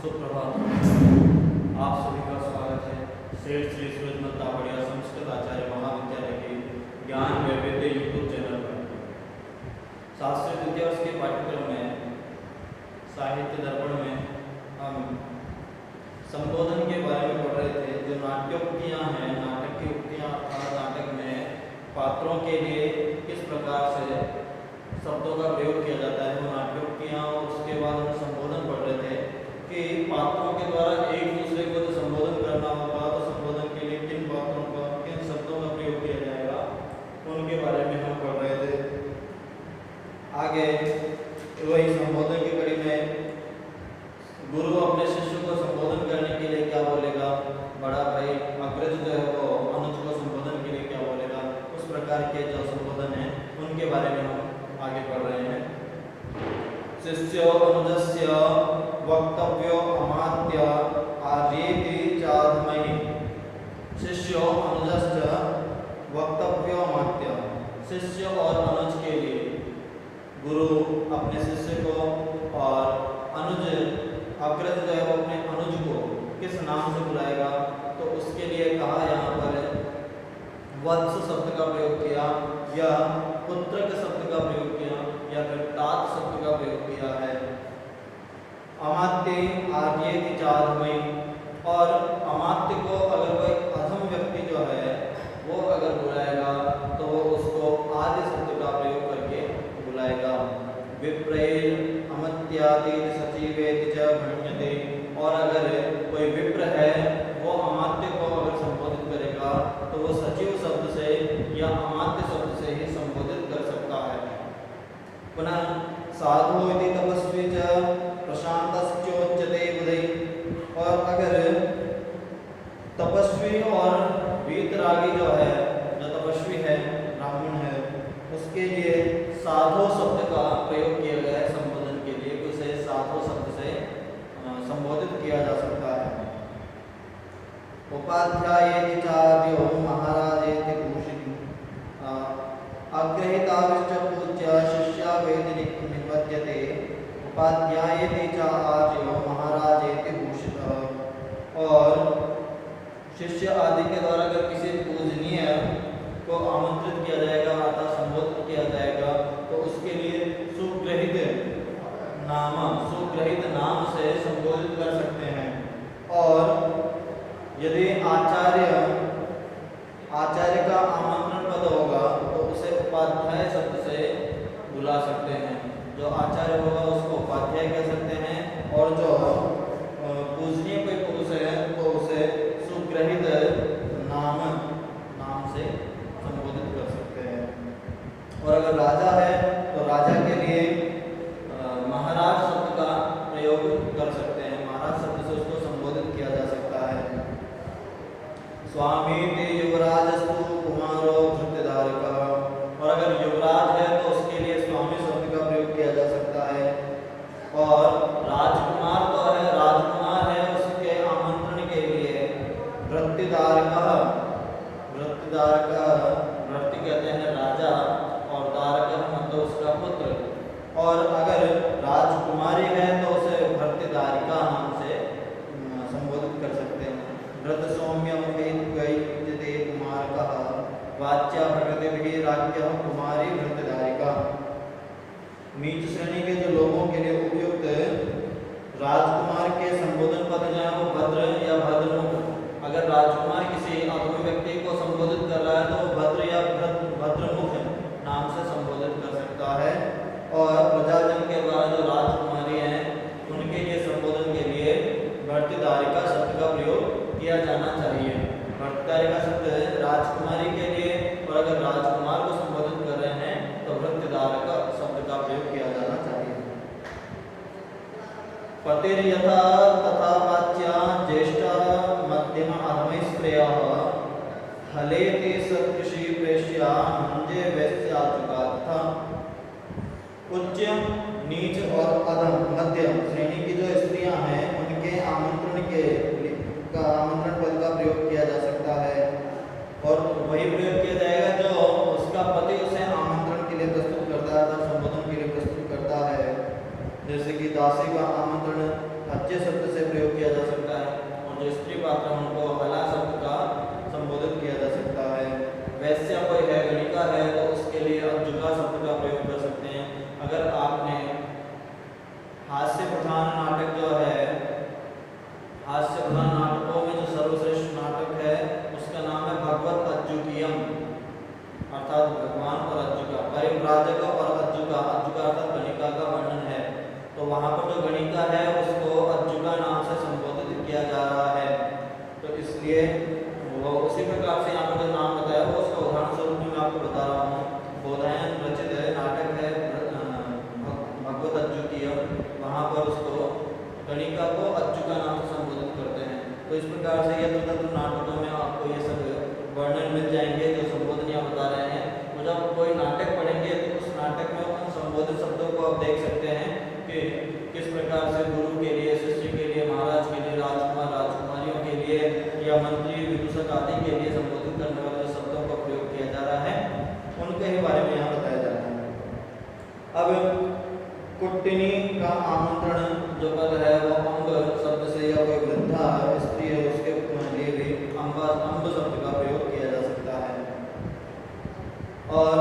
सुप्रभात। आप सभी का स्वागत है सेठ श्री सूरजमल तावड़िया संस्कृत आचार्य महाविद्यालय के ज्ञान वैविध्य यूट्यूब चैनल पर। शास्त्रीय द्वितीय वर्ष के पाठ्यक्रम में साहित्य दर्पण में हम संबोधन के बारे में पढ़ रहे थे। जो नाट्योक्तियाँ हैं, नाटक की उक्तियाँ, नाटक में पात्रों के लिए किस प्रकार से शब्दों का प्रयोग किया जाता है वो नाट्योक्तियाँ, और उसके बाद हम संबोधन पढ़ रहे थे कि पात्रों के द्वारा एक दूसरे को जो संबोधन करना होगा तो संबोधन के लिए किन बातों का, किन शब्दों का प्रयोग किया जाएगा, उनके बारे में हम पढ़ रहे थे। आगे वही संबोधन की कड़ी में गुरु अपने शिष्य को संबोधन करने के लिए क्या बोलेगा, बड़ा भाई अग्रज जो है वो अनुज को संबोधन के लिए क्या बोलेगा, उस प्रकार के जो संबोधन है उनके बारे में हम आगे पढ़ रहे हैं। शिष्यो अनुजस्य वक्तव्यो अमात्य आर्येति चाधमहि। शिष्यो अनुजस्य वक्तव्यो अमात्य। शिष्य और अनुज के लिए गुरु अपने शिष्य को और अनुज अग्रज जो है वो अपने अनुज को किस नाम से बुलाएगा, तो उसके लिए कहा यहाँ पर वत्स शब्द का प्रयोग किया, या पुत्रक शब्द का प्रयोग किया, या फिर तात शब्द का प्रयोग किया है। अमात्य आर्येति चाधमहि, और अमात्य को अगर कोई अधम व्यक्ति जो है वो अगर बुलाएगा तो वो उसको आदि शब्द का प्रयोग करके बुलाएगा। विप्रेर अमत्याति सचिवेति च भण्यते, और अगर कोई विप्र है वो अमात्य को अगर संबोधित करेगा तो वो सचिव शब्द से या अमात्य शब्द से ही संबोधित कर सकता है। पुनः साधु इति तपस्वी च प्रशांतश्चोच्यते बुधैः, और अगर तपस्वी और वीतरागी जो है, जो तपस्वी है, ब्राह्मण है, उसके लिए साधु शब्द का प्रयोग किया गया है संबोधन के लिए, उसे साधु शब्द से संबोधित किया जा सकता है। उपाध्यायेति चाद्यो महाराजेति भूषितः, अग्रहिताश्च पूज्य शिष्या वेदि निपद्यते। उपाध्यायेति च आर्यो महाराजेति भूषितः, और शिष्य आदि के द्वारा अगर किसी पूजनीय को आमंत्रित किया जाएगा अर्थात संबोधित किया जाएगा तो उसके लिए सुग्रहित नाम से संबोधित कर सकते हैं। और यदि आचार्य का आमंत्रण पद होगा तो उसे उपाध्याय शब्द से बुला सकते हैं। जो आचार्य होगा उसको उपाध्याय कह सकते हैं, और जो पूजनीय कोई पुरुष है तो उसे सुग्रहित नाम से संबोधित कर सकते हैं। और अगर राजा है तो राजा के लिए महाराज शब्द का प्रयोग कर सकते हैं, महाराज शब्द से उसको संबोधित किया जा सकता है। स्वामी ते युवराजस्तु कुमारो धृतधारिकः, और अगर युवराज है तो उसके लिए स्वामी शब्द का प्रयोग किया जा सकता है। और राजकुमार तो है, राजकुमार है, उसके आमंत्रण के लिए वृत्तिधारकः, वृत्ति कहते हैं राजा, और दारकः मतलब उसका पुत्र। और अगर राजकुमारी है तो उसे भर्तृदारिका नाम से संबोधित कर सकते हैं। व्रत सौम्यम वैद्यते कुमारकः, वाच्या प्रकृतिभिः राज्ञः कुमारी भर्तृदारिका। नीच श्रेणी के जो लोगों के लिए उपयुक्त राजकुमार के संबोधन पद जो है वो भद्र या भद्रमुख। अगर राजकुमार किसी अधम व्यक्ति को संबोधित कर रहा है तो वो भद्र या भद्रमुख नाम से संबोधित कर सकता है। और प्रजाजन के द्वारा जो राजकुमारी हैं उनके लिए संबोधन के लिए भर्तृदारिका शब्द का प्रयोग किया जाना चाहिए। भर्तृदारिका शब्द राजकुमारी के लिए, और अगर राजकुमार को संबोधित कर रहे हैं तो भर्तृदारिका शब्द का प्रयोग किया जाना चाहिए। पतिर्यथा तथा वाच्या ज्येष्ठा मध्यम अधमैः श्रेयः, हलेति सत्कृषि प्रेष्या मंजे वैश्याचुका। तथा उच्च, नीच और अधम मध्यम श्रेणी की जो स्त्रियां हैं उनके आमंत्रण पद का प्रयोग किया जा सकता है। और वही प्रयोग किया जाएगा जो उसका पति उसे आमंत्रण के लिए प्रस्तुत करता है, संबोधन के लिए प्रस्तुत करता है। जैसे कि दासी का आमंत्रण अज्य शब्द से प्रयोग किया जा सकता है और जो स्त्री पात्र है उनको हला शब्द का संबोधित किया जा सकता है। वैश्य कोई है, गणिका है, तो उसके लिए अज्जुका शब्द का प्रयोग कर सकते हैं। अगर आपने हास्य प्रधान नाटक जो है, हास्य प्रधान नाटकों में जो सर्वश्रेष्ठ नाटक है उसका नाम है भगवत अज्जुकीयम, अर्थात भगवान और अज्जुका, परिव्राजक और अज्जुका, अज्जुका अर्थात गणिका का वर्णन है। तो वहाँ पर जो गणिका है उसको अज्जुका नाम से संबोधित किया जा रहा है। तो इसलिए वो उसी प्रकार से यहाँ पर जो नाम बताया वो उसका उदाहरण स्वरूप मैं आपको बता रहा हूँ। बोधायन रचित नाटक है भगवत अज्जुकीयम, वहाँ पर उसको गणिका को अज्जुका नाम से संबोधित करते हैं। तो इस प्रकार से ये तंत्र नाटकों में आपको ये सब वर्णन मिल जाएंगे जो संबोधन यहाँ बता रहे हैं। तो जब कोई नाटक पढ़ेंगे तो उस नाटक में उन संबोधित शब्दों को आप देख सकते हैं कि किस प्रकार से गुरु के लिए, शिष्य के लिए, महाराज के लिए, राजकुमार राजकुमारियों के लिए या मंत्री विदूषक आदि के लिए संबोधित करने वाले शब्दों का प्रयोग किया जा रहा है, उनके ही बारे में यहाँ बताया जा रहा है। अब कुट्टिनी का आमंत्रण जो पद है वो अम्ब शब्द से, या कोई वृद्धा स्त्री है उसके लिए भी अम्ब शब्द का प्रयोग किया जा सकता है। और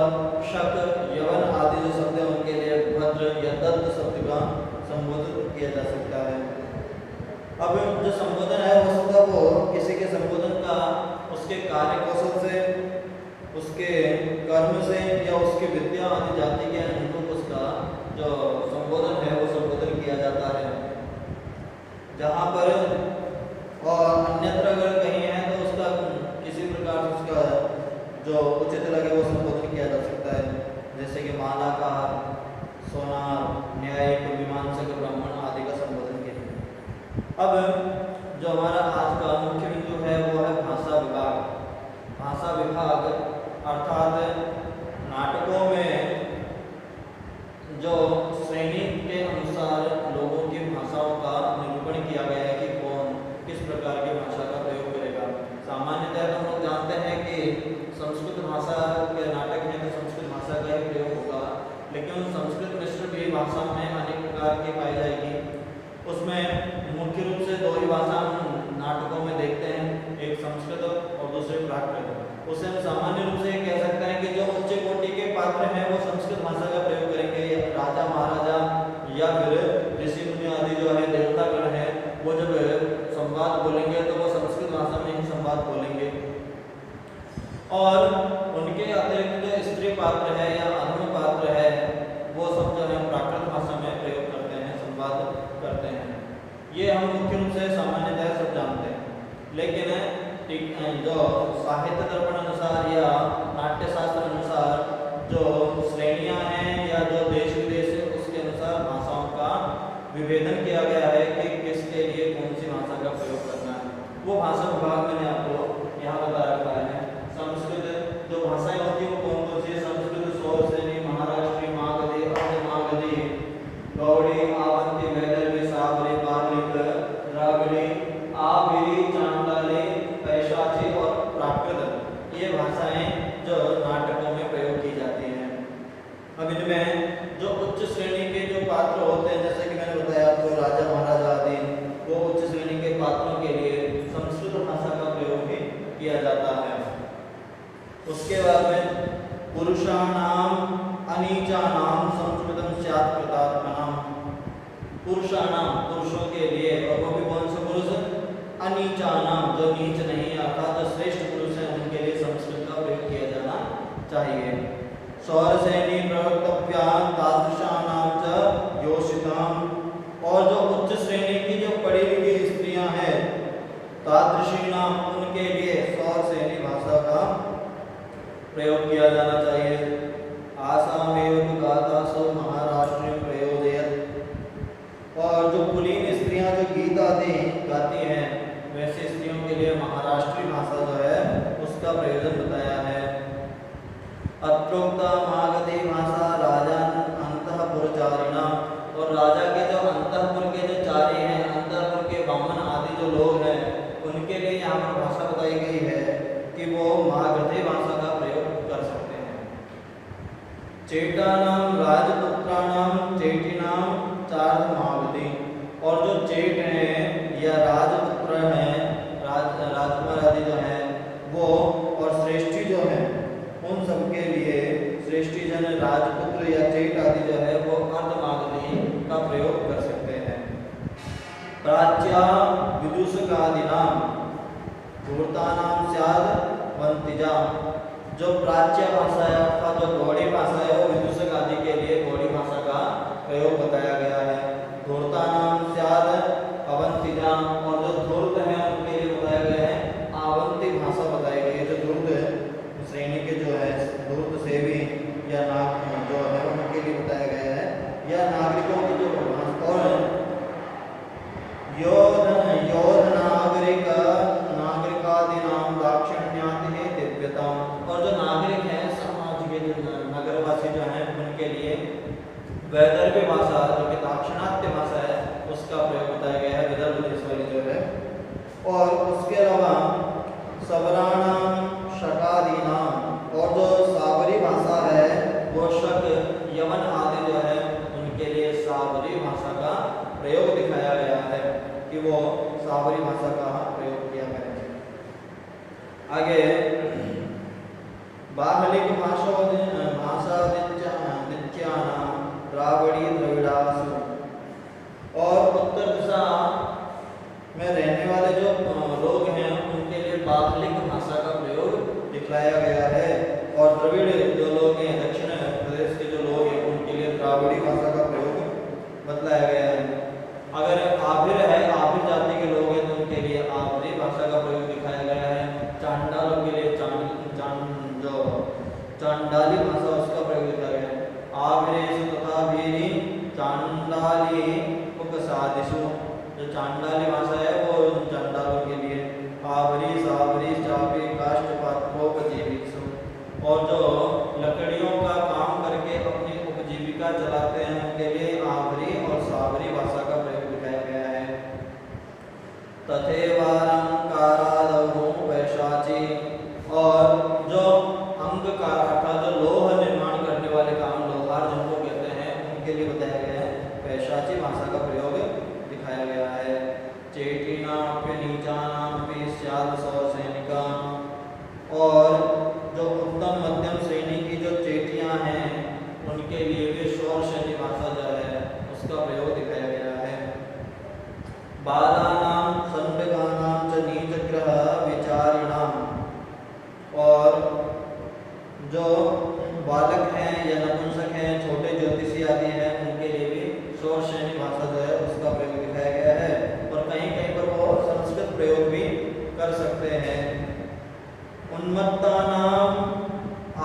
शक, यवन आदि जो शब्द है उनके लिए भद्र या दत्त शब्द का संबोधित किया जा सकता है। अब जो संबोधन है वो शब्द वो किसी के संबोधन का उसके कार्य कौशल से, उसके कर्म से या उसकी विद्या आदि जाति के अनुरूप उसका जो संबोधन है वो संबोधन किया जाता है। जहाँ पर और अन्यत्र अगर कहीं है तो उसका किसी प्रकार से उसका जो उचित लगे वो संबोधन किया जा सकता है, जैसे कि मालाकार, सोनार, न्यायिक, मीमांसक, ब्राह्मण आदि का संबोधन किया जाए। अब जो हमारा आज का मुख्य बिंदु है वो है भाषा विभाग। भाषा विभाग अर्थात नाटकों में जो श्रेणी के अनुसार लोगों की भाषाओं का निरूपण किया गया है कि कौन किस प्रकार की भाषा का प्रयोग करेगा। सामान्यतः हम लोग जानते हैं कि संस्कृत भाषा के नाटक में तो संस्कृत भाषा का ही प्रयोग होगा, लेकिन संस्कृत मिश्र भी भाषा में अनेक प्रकार की पाई जाएगी। उसमें मुख्य रूप से दो ही भाषा हम नाटकों में देखते हैं, एक संस्कृत और दूसरे प्राकृत। उसे हम सामान्य रूप से कह सकते हैं कि जो उच्च कोटि के पात्र हैं वो संस्कृत भाषा का प्रयोग करेंगे, राजा महाराजा या फिर ऋषि मुनि आदि जो है देवतागण है वो जब संवाद बोलेंगे तो वो संस्कृत भाषा में ही संवाद बोलेंगे। और उनके अतिरिक्त जो स्त्री पात्र है या अधम पात्र है वो सब जो है प्राकृत भाषा में प्रयोग करते हैं, संवाद करते हैं। ये हम मुख्य रूप से सामान्यतः सब जानते हैं। लेकिन जो साहित्य दर्पण अनुसार या नाट्यशास्त्र अनुसार जो श्रेणियां हैं या जो देश विदेश है उसके अनुसार भाषाओं का विभेदन किया गया है कि किसके लिए कौन सी भाषा का प्रयोग करना है। वो भाषा विभाग मैंने आपको यहाँ बता रखा है। संस्कृत जो भाषाएं होती है वो कौन कौन सी है? संस्कृत, सौरसेनी, महाराष्ट्री, मागधी, अर्ध मागधी, गौड़ी, आवंती, वैदर्भी, सावरी, पारलिक, द्राविड़ी, आविरी, चांडाली, पैशाची और प्राकृत, ये भाषाएं जो नाटकों में प्रयोग की जाती हैं। अब इनमें जो उच्च श्रेणी के जो पात्र होते हैं, जैसे कि मैंने बताया आपको राजा महाराजा आदि, वो उच्च श्रेणी के पात्रों के लिए संस्कृत भाषा का प्रयोग भी किया जाता है। उसके बाद में पुरुषाणाम अनीचानाम संस्कृतम स्यात् कृतात्मनाम, पुरुषाणाम पुरुषों के लिए, और वो भी कौन से पुरुष? अनीचानाम जो नीच नहीं, अर्थात जो श्रेष्ठ पुरुष हैं उनके लिए संस्कृत का प्रयोग किया जाना चाहिए। सौरसेनी प्रवक्तव्याम तादृशानाम च योषिताम, और जो उच्च श्रेणी की जो पढ़ी लिखी स्त्रियां हैं तादृशीनाम उनके लिए सौरसेनी भाषा का प्रयोग किया जाना चाहिए। आसामेव गातासु महाराष्ट्र प्रयोजयत, और जो कुलीन स्त्रियां जो गीत आदि गाती हैं वैसे स्त्रियों के लिए महाराष्ट्रीय भाषा जो है उसका प्रयोजन बताया है। अत्रोक्ता मागधी भाषा राजा अंतःपुरचारिणा, और राजा के जो अंतःपुर के जो चारी हैं, अंतःपुर के बामन आदि जो लोग हैं उनके लिए यहाँ पर भाषा बताई गई है कि वो मागधी भाषा का प्रयोग कर सकते हैं। चेटानाम राजपुत्राणाम चेटिनाम चार्ध मागधी, और जो चेट हैं या राजपुत्र हैं, राजकुमार आदि जो हैं वो, और श्रेष्ठी जो हैं, उन सबके लिए श्रेष्ठी जन राजपुत्र या चेट आदि जो है वो अर्धमागधी का प्रयोग कर सकते हैं। प्राच्या विदूषकादीनाम धूर्तानाम स्याद वंतिजा। जो प्राच्य भाषा है अर्थात जो गौड़ी भाषा है वो विदूषक आदि के लिए गौड़ी भाषा का प्रयोग बताया गया है। धूर्तानाम स्याद अवंतिजा, और जो धूर्त है उनके लिए बताया गया है आवंती भाषा बताई गई है। जो धूर्त श्रेणी के जो है धूर्त सेवी या नाग जो है उनके लिए बताया गया है, या नागरिकों की जो और नागरिकादीनाम दाक्षिण्याति दिव्यता। और जो नागरिक हैं समाज के जो नगरवासी जो हैं उनके लिए वैदर्भी भाषा जो कि दाक्षिणात्य भाषा है उसका प्रयोग बताया गया है, विदर्भ देश वाली जो है। और उसके अलावा सबराणाम शकादीनाम, और जो साबरी भाषा है वो शक यवन आदि जो है उनके लिए साबरी भाषा का प्रयोग दिखाया गया है कि वो साबरी भाषा का प्रयोग किया करें। आगे बाहलिक भाषा द्राविड़ी द्रविड़ासु, और उत्तर दिशा में रहने वाले जो लोग हैं उनके लिए बाहलिक भाषा का प्रयोग दिखलाया गया है, और द्रविड़ जो लोग हैं दक्षिण प्रदेश के जो लोग हैं उनके लिए द्राविड़ी भाषा का प्रयोग बतलाया गया है। अगर आभिर है, आभिर जाति के लोग हैं तो उनके लिए आभरी भाषा का प्रयोग दिखाया गया है। चांडालों के लिए चांडाली भाषा उसका प्रयोग दिखाया गया है। आभिरेषु तथा भीरी चांडाली उपसादिषु, जो चांडाली भाषा है वो चांडालों के लिए। आभरी साभरी चापी काष्ठपात्रोपजीविषु, और जो लकड़ियों का काम करके अपनी उपजीविका चलाते हैं उनके लिए आभरी और साभरी भाषा का प्रयोग दिखाया गया है। तथैवालंकारादौ वैशाची, और जो अंगकार अर्थात जो लोह निर्माण करने वाले काम लोहार जिनको कहते हैं उनके लिए बताया गया है वैशाची भाषा का प्रयोग दिखाया गया है। चेटीनापि नीचानापि स्याद सौसैनिका, और जो उत्तम मध्यम श्रेणी की जो चेटियां हैं उनके लिए भी शौर शैली भाषा जो है उसका प्रयोग दिखाया गया है। बालानाम संडगानाम च नीचग्रह विचारिणाम, और जो बालक हैं या नपुंसक हैं, छोटे ज्योतिषी आदि हैं उनके लिए भी शौर शैली भाषा जो है उसका प्रयोग दिखाया गया है, और कहीं कहीं पर वो संस्कृत प्रयोग भी कर सकते हैं। उन्मत्तानाम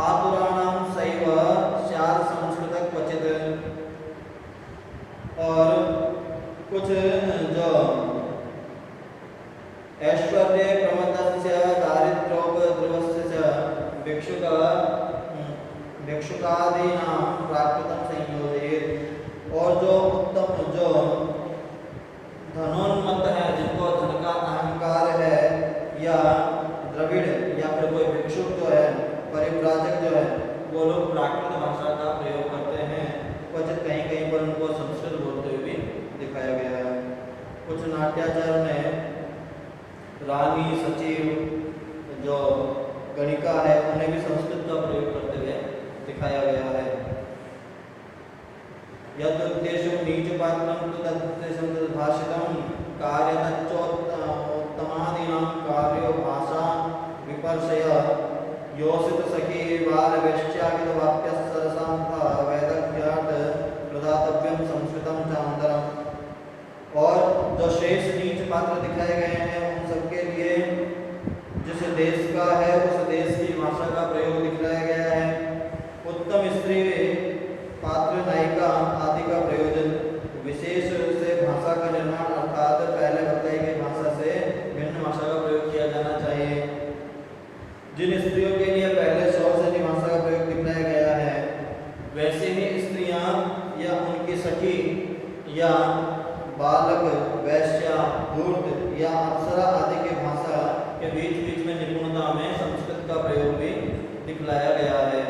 आतुराणाम सैव स्याद संस्कृत क्वचित, और कुछ जो ऐश्वर्य प्रमदस्य दारिद्र्योपद्रवस्य भिक्षुकादीनां प्राकृतं संयोजयेत्, और जो उत्तम जो धनोन्मत्त है जिनको धन का अहंकार है, या द्रविड़ या फिर कोई भिक्षुक जो है परिव्राजक जो है वो लोग प्राकृत भाषा का प्रयोग करते हैं। क्वचित कहीं कहीं पर उनको संस्कृत बोलते हुए भी दिखाया गया है। कुछ नाट्याचार में रानी सचिव जो गणिका है उन्हें भी संस्कृत का प्रयोग करते हुए दिखाया गया है। यद उद्देश्य नीच पात्रम तद्देशं तद्भाषितं कार्यतच्चोत्तमादीनां कार्यो भाषा विपर्शय योषित सखी बाल वैश्याकित वाक्य सरसांता वैदग्ध्यात् प्रदातव्यम संस्कृतम चांदरम, और जो शेष नीच पात्र दिखाए गए हैं उन सबके लिए जिस देश का है उस देश की भाषा का प्रयोग दिखाया गया है। उत्तम स्त्री पात्र नायिका आदि का प्रयोजन विशेष रूप से भाषा का निर्माण अर्थात पहले बताई गई भाषा से भिन्न भाषा का प्रयोग किया जाना चाहिए। जिन स्त्रियों के लिए पहले शौर शैली भाषा का प्रयोग दिखाया गया है वैसे ही स्त्रियां या उनकी सखी या बालक वैश्या धूर्त या अप्सरा आदि के भाषा के बीच बीच में निपुणता में संस्कृत का प्रयोग भी दिखलाया गया है,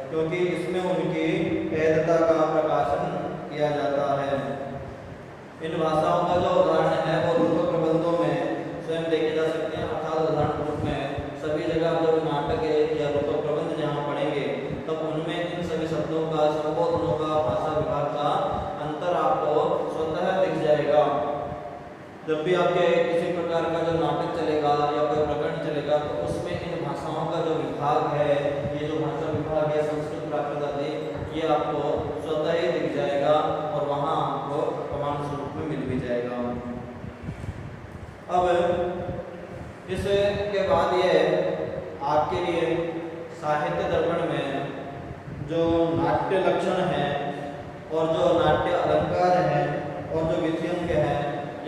क्योंकि इसमें उनकी वेदता का प्रकाशन किया जाता है। इन भाषाओं का जो का, संबोधनों का, भाषा विभाग का अंतर आपको स्वतः दिख जाएगा। जब भी आपके किसी प्रकार का जो नाटक चलेगा या कोई प्रकरण चलेगा तो उसमें इन भाषाओं का जो विभाग है, ये जो भाषा विभाग है संस्कृत, प्राकृत आदि, ये आपको स्वतः ही दिख जाएगा और वहाँ आपको प्रमाण स्वरूप में मिल भी जाएगा। अब इसके बाद ये आपके लिए साहित्य दर्पण में जो नाट्य लक्षण है और जो नाट्य अलंकार है और जो विध्यंग है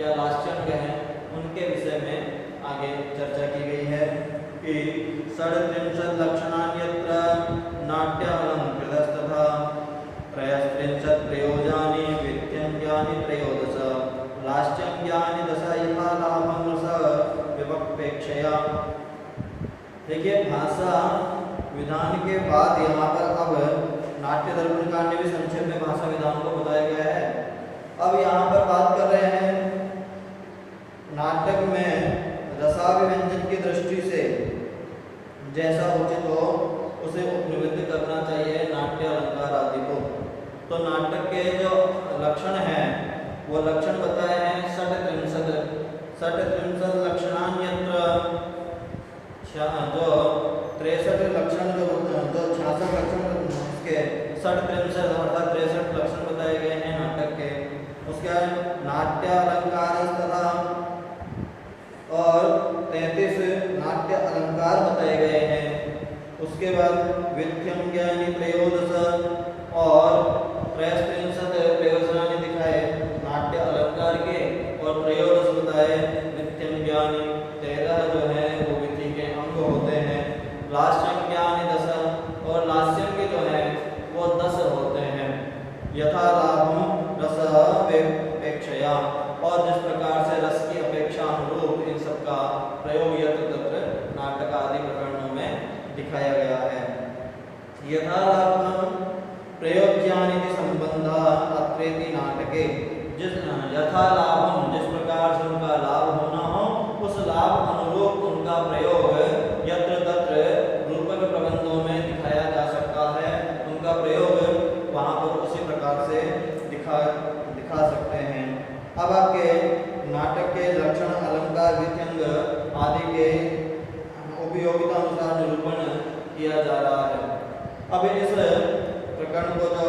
या लास्यांग है, उनके विषय में आगे चर्चा की गई है कि षड्त्रिंशत् लक्षणान्यत्र नाट्य अलंकृतस्तथा त्रयस्त्रिंशत् प्रयोजानि विध्यङ्ग्यानि त्रयोदश लास्यांग्यानि दश यथा लाभं रस विवक्षया। देखिए, भाषा विधान के बाद यहाँ पर अब नाट्य दर्पण कांड में भी संक्षेप में भाषा विधान को बताया गया है। अब यहाँ पर बात कर रहे हैं नाटक में रसाभिव्यंजन की दृष्टि से जैसा उचित हो उसे उपनिबद्ध करना चाहिए नाट्य अलंकार आदि को। तो नाटक के जो लक्षण हैं वो लक्षण बताए हैं षट्त्रिंशत् लक्षणान्यत्र, जो 63 लक्षण जो 66 लक्षण उसके 67 अर्थात 63 लक्षण बताए गए हैं नाटक के। उसके नाट्य अलंकार तथा और 33 नाट्य अलंकार बताए गए हैं। उसके बाद विध्यङ्ग्यानि त्रयोदश और त्रयस्त्रिंशत् प्रयोजनानि दिखाए नाट्य अलंकार के और त्रयोदश बताए विध्यङ्ग्यानि, 13 जो है वो विधि के अंग होते हैं। लास्यांग्यानि 10 और लास्यांग जो है वो 10 होते हैं। यथा लाभं रस विवक्षया, और जिस प्रकार से रस की अपेक्षा अनुरूप इन सब का प्रयोग यत्र तत्र नाटक आदि प्रकरणों में दिखाया गया है। यथा लाभं प्रयोज्यानिति संबंधः अत्रेति नाटके, जिस यथा लाभं जिस प्रकार से उनका लाभ होना हो उस लाभ अनुरूप उनका प्रयोग यत्र तत्र रूपक प्रबंधों में दिखाया जा सकता है। उनका प्रयोग वहाँ पर उसी प्रकार से दिखा सकते हैं। अब आपके नाटक के लक्षण, अलंकार, विध्यंग आदि के उपयोगिता अनुसार निरूपण किया जा रहा है। अब इस प्रकरण को जो